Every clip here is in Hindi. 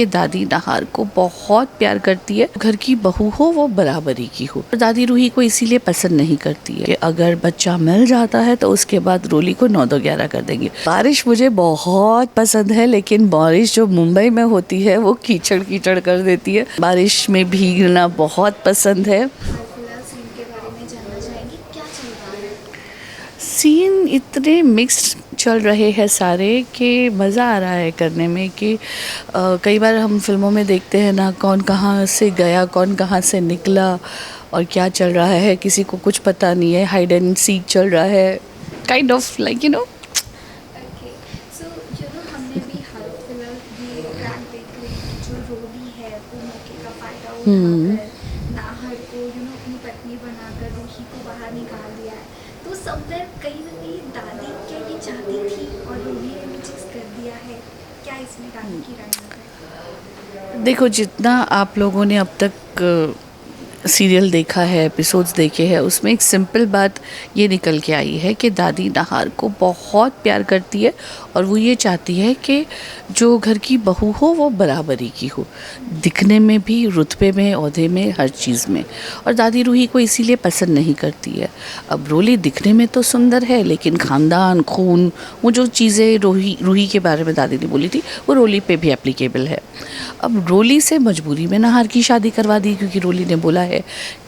कि दादी नाहार को बहुत प्यार करती है, घर की बहू हो वो बराबरी की हो। दादी रूही को इसीलिए पसंद नहीं करती है कि अगर बच्चा मिल जाता है तो उसके बाद रोली को 9-2-11 कर देंगे। बारिश मुझे बहुत पसंद है, लेकिन बारिश जो मुंबई में होती है वो कीचड़ कीचड़ कर देती है। बारिश में भीगना बहुत पसंद है। सीन इतने मिक्स्ड चल रहे हैं सारे कि मज़ा आ रहा है करने में कि कई बार हम फिल्मों में देखते हैं ना, कौन कहाँ से गया, कौन कहाँ से निकला और क्या चल रहा है, किसी को कुछ पता नहीं है। हाइड एंड सीक चल रहा है, काइंड ऑफ लाइक हमने भी हाल फिलहाल ये ट्रैक देख रहे हैं कि जो रोली है वो मौके का फ़ायदा उठाकर नाहर को अपनी पत्नी बनाकर रूही को बाहर निकाल दिया है। तो समवेयर कहीं ना कहीं दादी क्या ये चाहती थी और रोली ने मिक्स कर दिया है, क्या इसमें दादी की राय है? देखो, जितना आप लोगों ने अब तक सीरियल देखा है, एपिसोड्स देखे हैं, उसमें एक सिंपल बात ये निकल के आई है कि दादी नाहार को बहुत प्यार करती है और वो ये चाहती है कि जो घर की बहू हो वो बराबरी की हो, दिखने में भी, रुतबे में, ओहदे में, हर चीज़ में। और दादी रूही को इसीलिए पसंद नहीं करती है। अब रोली दिखने में तो सुंदर है, लेकिन ख़ानदान, खून, वो जो चीज़ें रूही के बारे में दादी ने बोली थी वो रोली पे भी एप्लीकेबल है। अब रोली से मजबूरी में नाहार की शादी करवा दी, क्योंकि रोली ने बोला है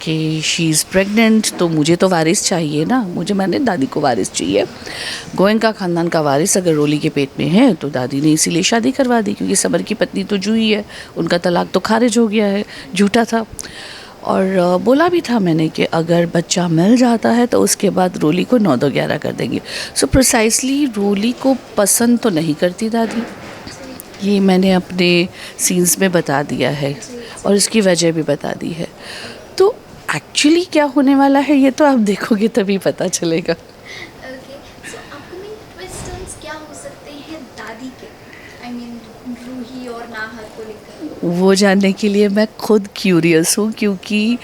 कि शी इज़ प्रेग्नेंट, तो मुझे तो वारिस चाहिए ना, मैंने दादी को वारिस चाहिए। गोयनका ख़ानदान का वारिस अगर रोली के पेट में है तो दादी ने इसीलिए शादी करवा दी, क्योंकि सबर की पत्नी तो जूही है, उनका तलाक तो खारिज हो गया है, झूठा था। और बोला भी था मैंने कि अगर बच्चा मिल जाता है तो उसके बाद रोली को 9-2-11 कर देंगे। सो प्रिसाइसली रोली को पसंद तो नहीं करती दादी, ये मैंने अपने सीन्स में बता दिया है और इसकी वजह भी बता दी है। तो एक्चुअली क्या होने वाला है ये तो आप देखोगे तभी पता चलेगा। सो अपकमिंग ट्विस्ट्स क्या हो सकते हैं दादी के, आई मीन रूही और नाहर को लेकर? वो जानने के लिए मैं खुद क्यूरियस हूँ, क्योंकि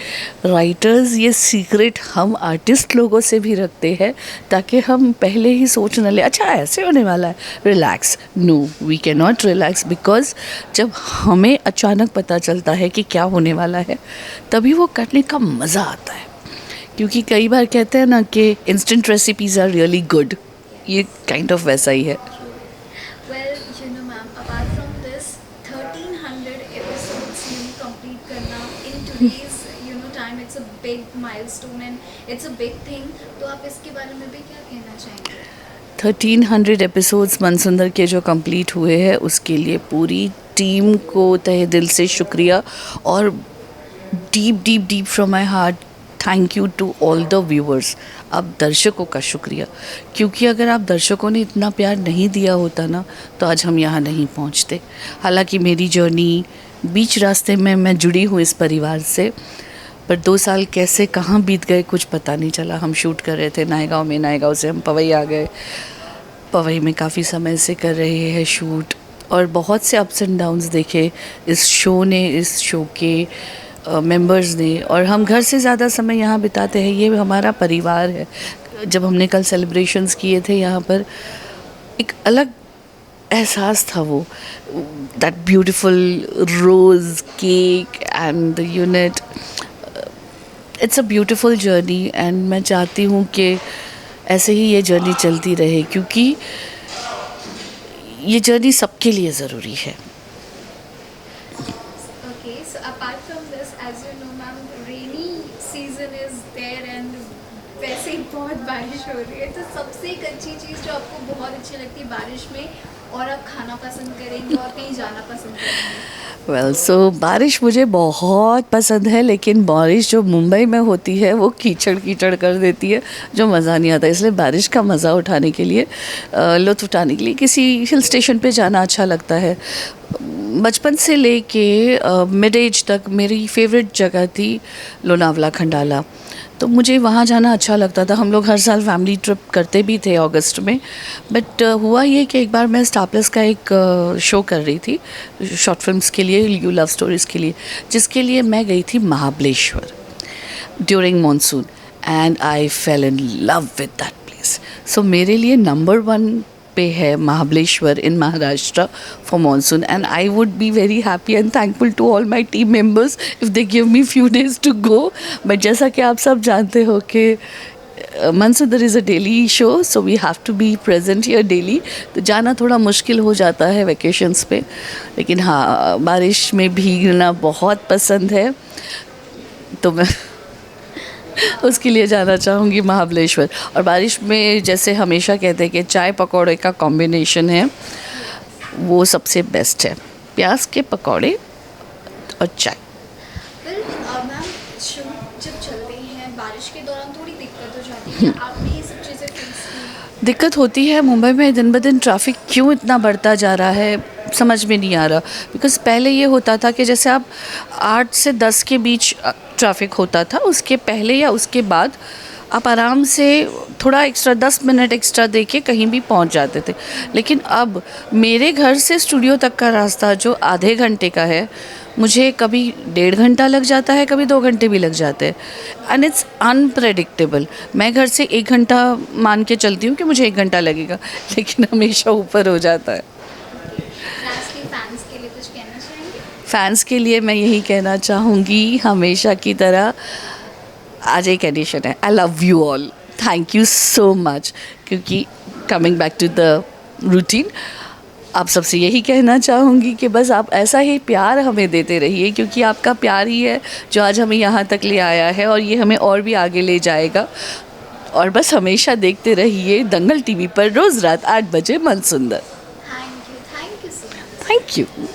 राइटर्स ये सीक्रेट हम आर्टिस्ट लोगों से भी रखते हैं ताकि हम पहले ही सोच न ले, अच्छा ऐसे होने वाला है, relax. No, we can not relax, because जब हमें अचानक पता चलता है कि क्या होने वाला है तभी वो करने का मज़ा आता है। क्योंकि कई बार कहते हैं ना कि instant recipes are really good, ये काइंड ऑफ वैसा ही है। Well, ma'am, apart from this, 1300 episodes complete करना in today's time, it's a big milestone and it's a big thing. तो आप इसके बारे में भी क्या कहना चाहेंगे? 1300 एपिसोड्स मनसुंदर के जो कंप्लीट हुए हैं उसके लिए पूरी टीम को तहे दिल से शुक्रिया, और deep deep deep from my heart thank you to all the viewers. अब दर्शकों का शुक्रिया, क्योंकि अगर आप दर्शकों ने इतना प्यार नहीं दिया होता ना तो आज हम यहाँ नहीं पहुँचते। हालांकि मेरी जर्नी बीच रास्ते में मैं जुड़ी हूँ इस परिवार से, पर 2 साल कैसे कहाँ बीत गए कुछ पता नहीं चला। हम शूट कर रहे थे नायगांव में, नायगांव से हम पवई आ गए, पवई में काफ़ी समय से कर रहे हैं शूट, और बहुत से अप्स एंड डाउन्स देखे इस शो ने, इस शो के मेंबर्स ने, और हम घर से ज़्यादा समय यहाँ बिताते हैं, ये हमारा परिवार है। जब हमने कल सेलिब्रेशंस किए थे यहाँ पर, एक अलग एहसास था वो, that beautiful rose cake and the unit. It's a beautiful journey and मैं चाहती हूँ कि ऐसे ही ये जर्नी चलती रहे, क्योंकि ये जर्नी सबके लिए ज़रूरी है। Okay, so apart from this, as you know, ma'am, rainy season is there and वैसे ही बहुत बारिश हो रही है, तो सबसे एक अच्छी चीज़ जो आपको बहुत अच्छी लगती है बारिश में और आप खाना पसंद करेंगे और कहीं जाना पसंद करेंगे? वेल सो बारिश मुझे बहुत पसंद है, लेकिन बारिश जो मुंबई में होती है वो कीचड़ कीचड़ कर देती है, जो मज़ा नहीं आता। इसलिए बारिश का मज़ा उठाने के लिए, लुत्फ़ उठाने के लिए किसी हिल स्टेशन पे जाना अच्छा लगता है। बचपन से लेके मिड एज तक मेरी फेवरेट जगह थी लोनावला, खंडाला, तो मुझे वहाँ जाना अच्छा लगता था। हम लोग हर साल फैमिली ट्रिप करते भी थे अगस्त में। बट हुआ ये कि एक बार मैं स्टार प्लस का एक शो कर रही थी शॉर्ट फिल्म्स के लिए, यू लव स्टोरीज़ के लिए, जिसके लिए मैं गई थी Mahabaleshwar during monsoon, and I fell in love with that place. So मेरे लिए नंबर 1 पे है Mahabaleshwar in Maharashtra for monsoon, and I would be very happy and thankful to all my team members if they give me few days to go. But जैसा कि आप सब जानते हो कि Mansundar is a daily show, so we have to be present here daily. तो जाना थोड़ा मुश्किल हो जाता है वेकेशंस पे, लेकिन हाँ बारिश में भीगना बहुत पसंद है, तो मैं उसके लिए जाना चाहूँगी महाबलेश्वर. और बारिश में जैसे हमेशा कहते हैं कि चाय पकौड़े का कॉम्बिनेशन है, वो सबसे बेस्ट है, प्याज के पकौड़े और चाय. फिर मैम शूट जब चलते हैं बारिश के दौरान थोड़ी दिक्कत हो जाती है, क्या आपने ये सब चीज़ें फेस की? दिक्कत होती है. मुंबई में दिन ब दिन ट्रैफिक क्यों इतना बढ़ता जा रहा है समझ में नहीं आ रहा. बिकॉज़ पहले ये होता था कि जैसे आप 8 से 10 के बीच ट्रैफिक होता था, उसके पहले या उसके बाद आप आराम से थोड़ा एक्स्ट्रा 10 मिनट एक्स्ट्रा दे के कहीं भी पहुंच जाते थे. लेकिन अब मेरे घर से स्टूडियो तक का रास्ता जो आधे घंटे का है, मुझे कभी 1.5 घंटा लग जाता है, कभी 2 घंटे भी लग जाते हैं. And it's unpredictable. मैं घर से 1 घंटा मान के चलती हूँ कि मुझे 1 घंटा लगेगा, लेकिन हमेशा ऊपर हो जाता है. राज के फैंस के लिए कुछ कहना चाहेंगे? फैंस के लिए मैं यही कहना चाहूँगी, हमेशा की तरह आज एक एडिशन है, I love you all, thank you so much. क्योंकि coming back to the routine, आप सबसे यही कहना चाहूँगी कि बस आप ऐसा ही प्यार हमें देते रहिए, क्योंकि आपका प्यार ही है जो आज हमें यहाँ तक ले आया है और ये हमें और भी आगे ले जाएगा. और बस हमेशा देखते रहिए दंगल टीवी पर रोज़ रात 8 बजे Mansundar. Thank you so much. Thank you.